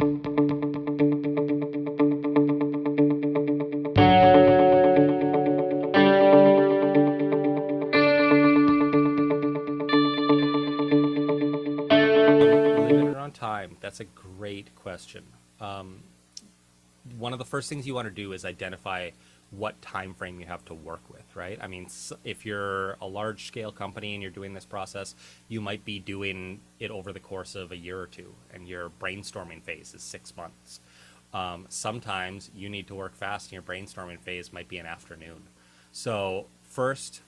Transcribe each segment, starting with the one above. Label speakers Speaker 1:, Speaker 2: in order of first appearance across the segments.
Speaker 1: Limit it on time. That's a great question. Um, One of the first things you want to do is identify what time frame you have to work with, right? I mean, if you're a large scale company and you're doing this process, you might be doing it over the course of a year or two, and your brainstorming phase is 6 months. Sometimes you need to work fast, and your brainstorming phase might be an afternoon. So first,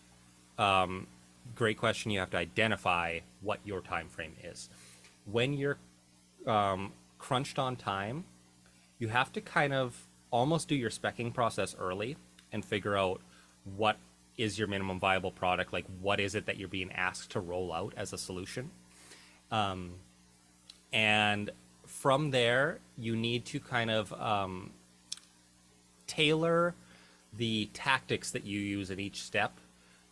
Speaker 1: great question. You have to identify what your time frame is. When you're crunched on time, you have to kind of almost do your specking process early and figure out what is your minimum viable product, like what is it that you're being asked to roll out as a solution. And from there, you need to kind of tailor the tactics that you use at each step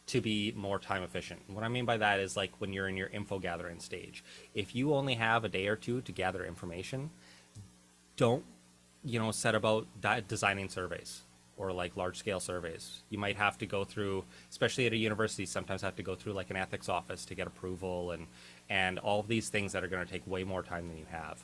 Speaker 1: to be more time efficient. What I mean by that is like when you're in your info gathering stage. If you only have a day or two to gather information, don't set about designing surveys or like large scale surveys. You might have to go through, especially at a university, sometimes have to go through like an ethics office to get approval and all of these things that are going to take way more time than you have.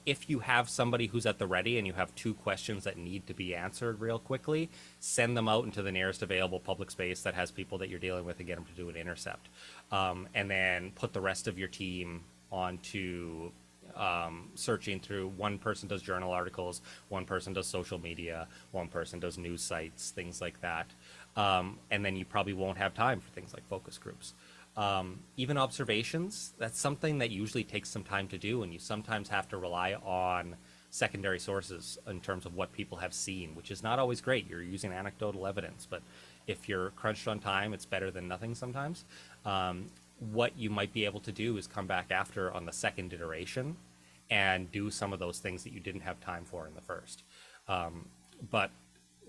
Speaker 1: If you have somebody who's at the ready and you have two questions that need to be answered real quickly, send them out into the nearest available public space that has people that you're dealing with and get them to do an intercept. And then put the rest of your team onto searching through. One person does journal articles, one person does social media, one person does news sites, things like that. And then you probably won't have time for things like focus groups. Even observations, that's something that usually takes some time to do, and you sometimes have to rely on secondary sources in terms of what people have seen, which is not always great. You're using anecdotal evidence, but if you're crunched on time, it's better than nothing sometimes. What you might be able to do is come back after on the second iteration and do some of those things that you didn't have time for in the first. But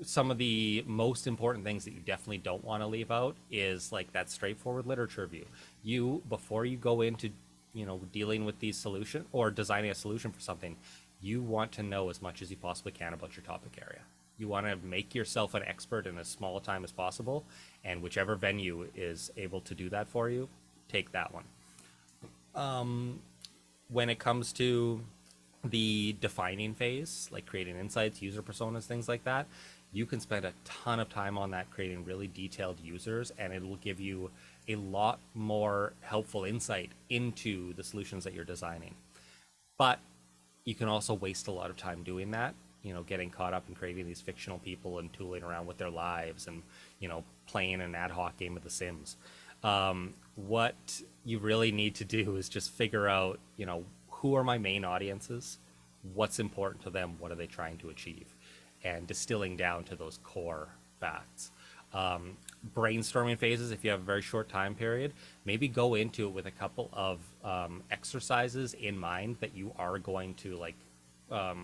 Speaker 1: some of the most important things that you definitely don't want to leave out is like that straightforward literature review. Before you go into, dealing with these solution or designing a solution for something, you want to know as much as you possibly can about your topic area. You want to make yourself an expert in as small a time as possible, and whichever venue is able to do that for you, take that one. When it comes to the defining phase, like creating insights, user personas, things like that, you can spend a ton of time on that creating really detailed users, and it will give you a lot more helpful insight into the solutions that you're designing. But you can also waste a lot of time doing that, getting caught up in creating these fictional people and tooling around with their lives and, playing an ad hoc game of The Sims. What you really need to do is just figure out, who are my main audiences? What's important to them? What are they trying to achieve? And distilling down to those core facts. Brainstorming phases, if you have a very short time period, maybe go into it with a couple of exercises in mind that you are going to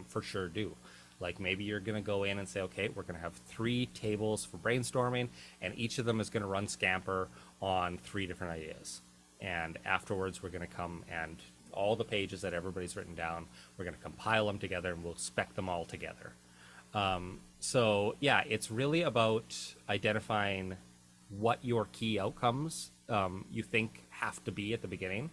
Speaker 1: for sure do. Like maybe you're going to go in and say, okay, we're going to have 3 tables for brainstorming, and each of them is going to run Scamper on 3 different ideas. And afterwards, we're going to come and all the pages that everybody's written down, we're going to compile them together and we'll spec them all together. So yeah, it's really about identifying what your key outcomes you think have to be at the beginning,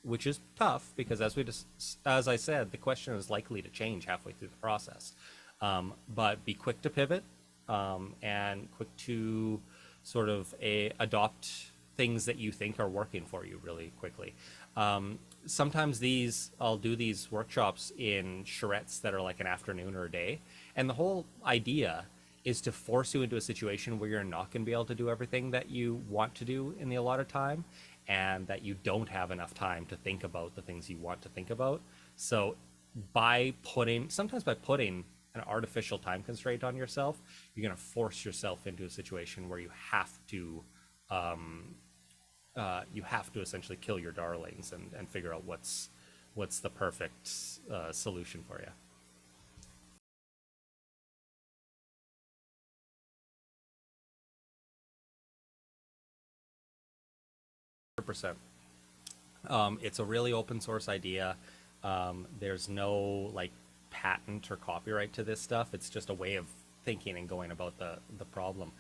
Speaker 1: which is tough because as I said, the question is likely to change halfway through the process. But be quick to pivot and quick to sort of adopt things that you think are working for you really quickly. Sometimes I'll do these workshops in charrettes that are like an afternoon or a day. And the whole idea is to force you into a situation where you're not going to be able to do everything that you want to do in the allotted time, and that you don't have enough time to think about the things you want to think about. So sometimes by putting an artificial time constraint on yourself, you're going to force yourself into a situation where you have to essentially kill your darlings and figure out what's the perfect solution for you. 100%. It's a really open source idea. There's no like patent or copyright to this stuff. It's just a way of thinking and going about the problem.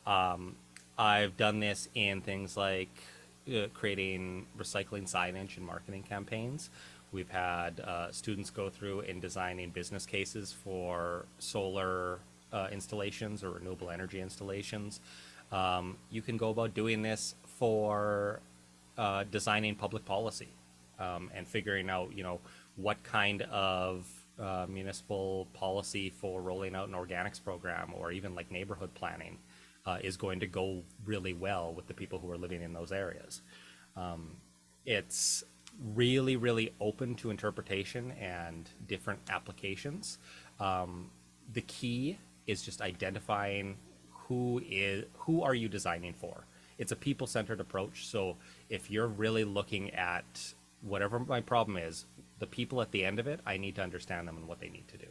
Speaker 1: Um, I've done this in things like creating recycling signage and marketing campaigns. We've had students go through and designing business cases for solar installations or renewable energy installations. You can go about doing this for designing public policy and figuring out, what kind of municipal policy for rolling out an organics program or even like neighborhood planning is going to go really well with the people who are living in those areas. It's really, really open to interpretation and different applications. The key is just identifying who are you designing for. It's a people-centered approach. So if you're really looking at whatever my problem is, the people at the end of it, I need to understand them and what they need to do.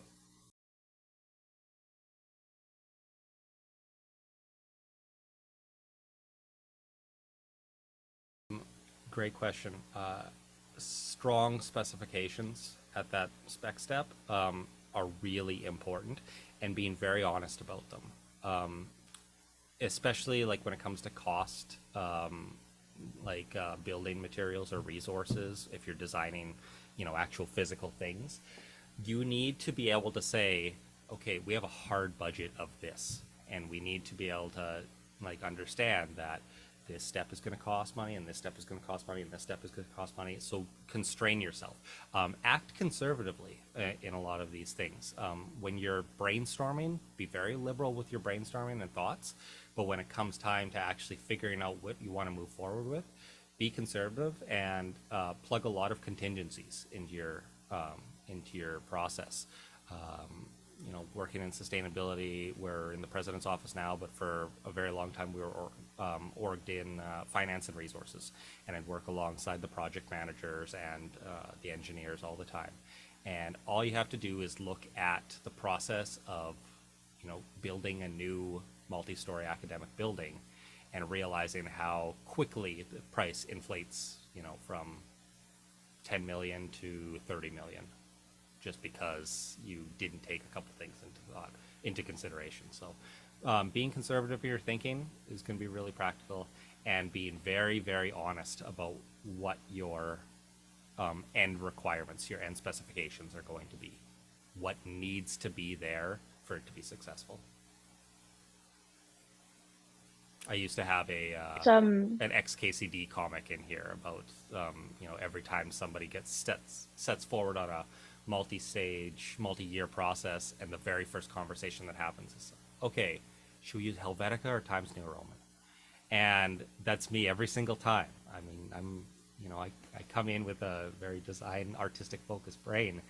Speaker 1: Great question. Strong specifications at that spec step are really important, and being very honest about them. Especially like when it comes to cost, building materials or resources. If you're designing, actual physical things, you need to be able to say, okay, we have a hard budget of this, and we need to be able to like understand that this step is going to cost money, and this step is going to cost money, and this step is going to cost money. So constrain yourself. Act conservatively in a lot of these things. When you're brainstorming, be very liberal with your brainstorming and thoughts. But when it comes time to actually figuring out what you want to move forward with, be conservative and plug a lot of contingencies into your process. Working in sustainability, we're in the president's office now, but for a very long time we were orged in finance and resources, and I'd work alongside the project managers and the engineers all the time. And all you have to do is look at the process of, building a new multi-story academic building and realizing how quickly the price inflates, from 10 million to 30 million, just because you didn't take a couple things into consideration. So being conservative in your thinking is going to be really practical, and being very, very honest about what your end requirements, your end specifications are going to be, what needs to be there for it to be successful. I used to have an XKCD comic in here about every time somebody sets forward on a multi-stage, multi-year process, and the very first conversation that happens is, okay, should we use Helvetica or Times New Roman? And that's me every single time. I mean, I come in with a very design, artistic focused brain,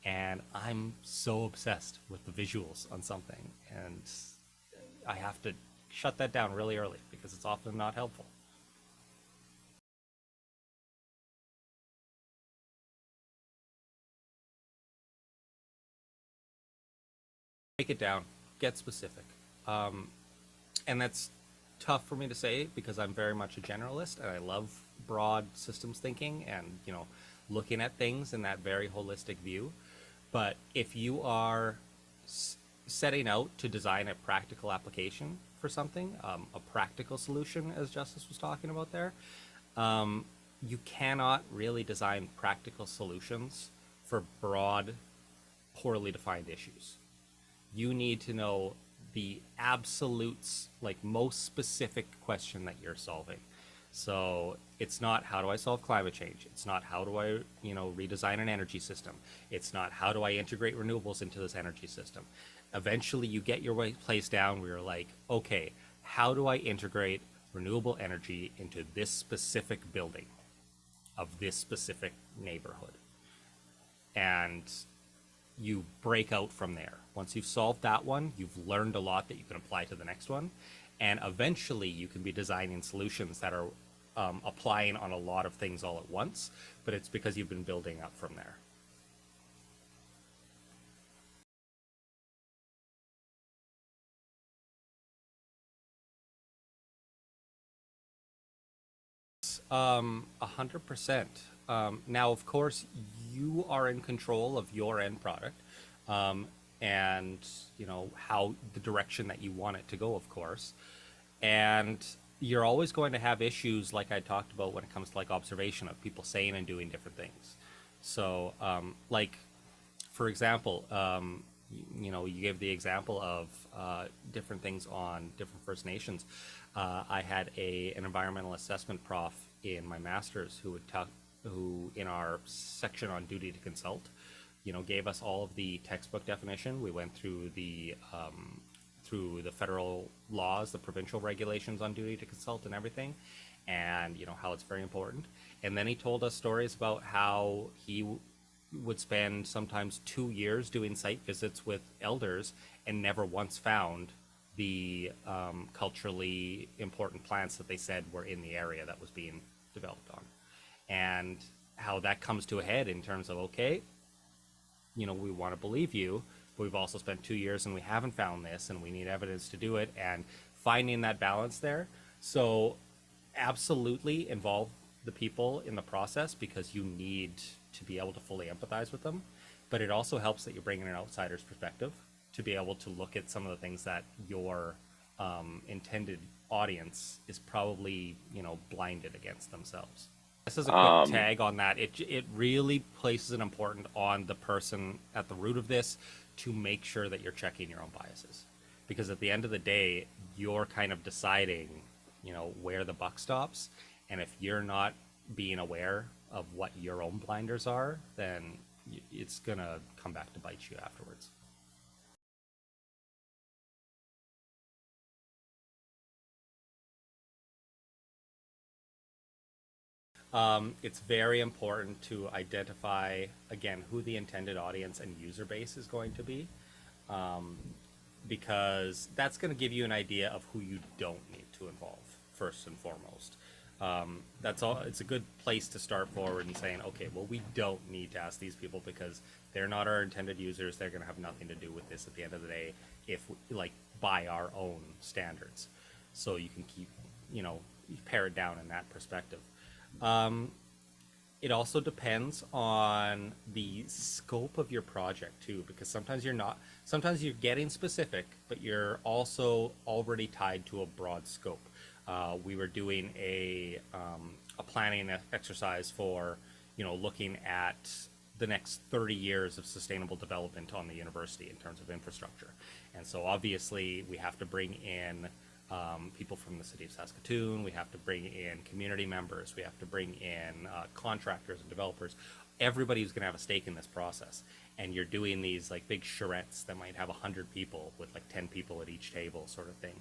Speaker 1: and I'm so obsessed with the visuals on something, and I have to shut that down really early because it's often not helpful. Break it down, get specific. And that's tough for me to say because I'm very much a generalist and I love broad systems thinking and, looking at things in that very holistic view. But if you are setting out to design a practical application for something, a practical solution, as Justice was talking about there, you cannot really design practical solutions for broad, poorly defined issues. You need to know the absolutes, like most specific question that you're solving. So it's not how do I solve climate change? It's not how do I, redesign an energy system? It's not how do I integrate renewables into this energy system? Eventually you get your place down where you're like, okay, how do I integrate renewable energy into this specific building of this specific neighborhood? And you break out from there. Once you've solved that one, you've learned a lot that you can apply to the next one. And eventually you can be designing solutions that are applying on a lot of things all at once, but it's because you've been building up from there. Um, 100%. Now, of course, you are in control of your end product, um, and how the direction that you want it to go, of course. And you're always going to have issues, like I talked about, when it comes to like observation of people saying and doing different things. So, like for example, you gave the example of different things on different First Nations. I had an environmental assessment prof in my master's who would talk, who in our section on duty to consult, gave us all of the textbook definition. We went through the federal laws, the provincial regulations on duty to consult and everything, and how it's very important. And then he told us stories about how he would spend sometimes 2 years doing site visits with elders and never once found the culturally important plants that they said were in the area that was being developed on. And how that comes to a head in terms of, okay, we want to believe you, but we've also spent 2 years and we haven't found this and we need evidence to do it, and finding that balance there. So absolutely involve the people in the process, because you need to be able to fully empathize with them. But it also helps that you bring in an outsider's perspective to be able to look at some of the things that your intended audience is probably, blinded against themselves. This is a quick tag on that. It really places an important on the person at the root of this to make sure that you're checking your own biases, because at the end of the day, you're kind of deciding, where the buck stops. And if you're not being aware of what your own blinders are, then it's gonna come back to bite you afterwards. It's very important to identify, again, who the intended audience and user base is going to be, because that's going to give you an idea of who you don't need to involve, first and foremost. That's all. It's a good place to start forward and saying, okay, well, we don't need to ask these people because they're not our intended users. They're going to have nothing to do with this at the end of the day, if like by our own standards. So you can keep, you pare it down in that perspective. It also depends on the scope of your project too, because sometimes you're getting specific, but you're also already tied to a broad scope. We were doing a planning exercise for, looking at the next 30 years of sustainable development on the university in terms of infrastructure. And so obviously we have to bring in people from the city of Saskatoon. We have to bring in community members. We have to bring in contractors and developers. Everybody's going to have a stake in this process. And you're doing these like big charrettes that might have 100 people with like 10 people at each table, sort of thing.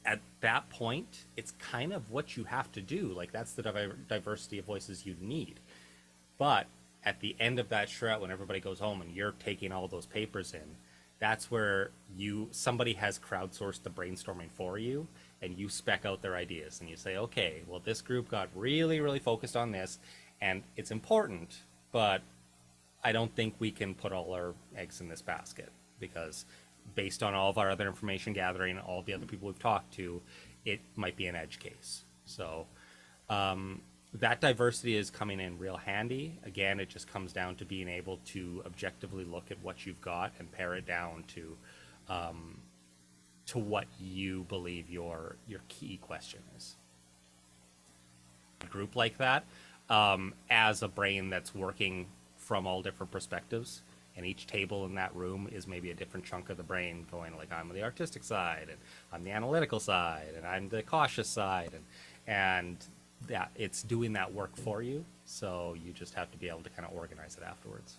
Speaker 1: At that point, it's kind of what you have to do. Like that's the diversity of voices you need. But at the end of that charrette, when everybody goes home and you're taking all those papers in, that's where somebody has crowdsourced the brainstorming for you, and you spec out their ideas and you say, okay, well, this group got really, really focused on this, and it's important, but I don't think we can put all our eggs in this basket, because based on all of our other information gathering, all the other people we've talked to, it might be an edge case. So that diversity is coming in real handy. Again, it just comes down to being able to objectively look at what you've got and pare it down to what you believe your key question is. A group like that, as a brain that's working from all different perspectives, and each table in that room is maybe a different chunk of the brain going, like, I'm the artistic side, and I'm the analytical side, and I'm the cautious side, and yeah, it's doing that work for you. So you just have to be able to kind of organize it afterwards.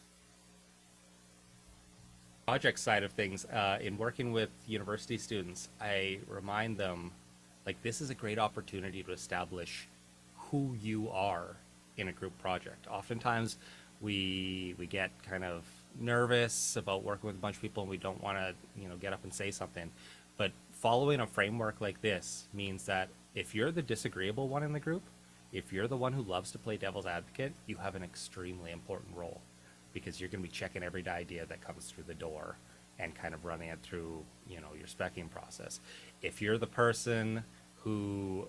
Speaker 1: Project side of things, in working with university students, I remind them, like, this is a great opportunity to establish who you are in a group project. Oftentimes we get kind of nervous about working with a bunch of people and we don't want to, get up and say something. But following a framework like this means that if you're the disagreeable one in the group, if you're the one who loves to play devil's advocate, you have an extremely important role, because you're going to be checking every idea that comes through the door and kind of running it through, your specking process. If you're the person who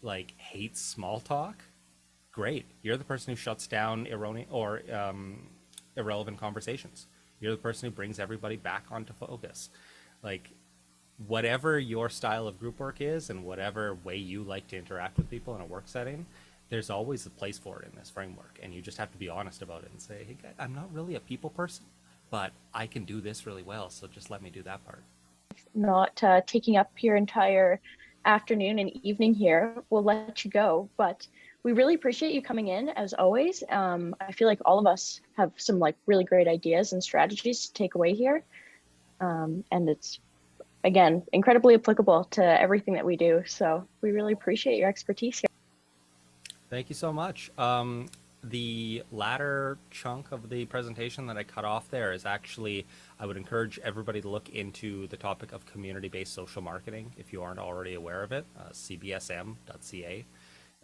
Speaker 1: like hates small talk, great. You're the person who shuts down erroneous or irrelevant conversations. You're the person who brings everybody back onto focus. Like, whatever your style of group work is and whatever way you like to interact with people in a work setting, there's always a place for it in this framework. And you just have to be honest about it and say, hey, guys, I'm not really a people person, but I can do this really well. So just let me do that part.
Speaker 2: Not taking up your entire afternoon and evening here. We'll let you go, but we really appreciate you coming in as always. I feel like all of us have some like really great ideas and strategies to take away here. And it's, again, incredibly applicable to everything that we do. So we really appreciate your expertise here.
Speaker 1: Thank you so much. The latter chunk of the presentation that I cut off there is actually, I would encourage everybody to look into the topic of community-based social marketing if you aren't already aware of it. cbsm.ca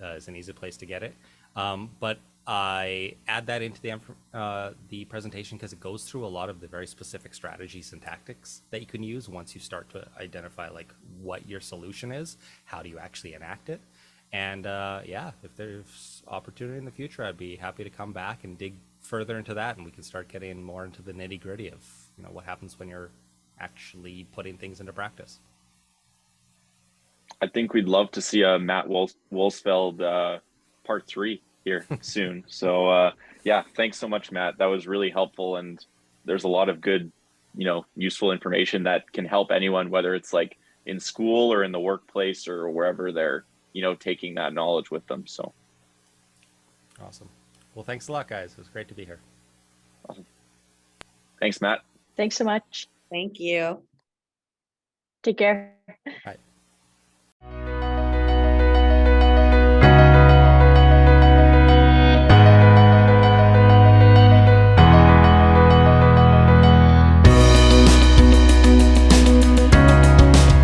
Speaker 1: is an easy place to get it. But I add that into the presentation because it goes through a lot of the very specific strategies and tactics that you can use once you start to identify like what your solution is. How do you actually enact it? And yeah, if there's opportunity in the future, I'd be happy to come back and dig further into that, and we can start getting more into the nitty gritty of what happens when you're actually putting things into practice.
Speaker 3: I think we'd love to see a Matt Wolsfeld part 3 here soon. So yeah, thanks so much, Matt. That was really helpful, and there's a lot of good, useful information that can help anyone, whether it's like in school or in the workplace or wherever they're taking that knowledge with them. So
Speaker 1: awesome. Well, thanks a lot, guys. It was great to be here.
Speaker 3: Awesome. Thanks, Matt.
Speaker 2: Thanks so much.
Speaker 4: Thank you.
Speaker 2: Take care.
Speaker 1: Bye.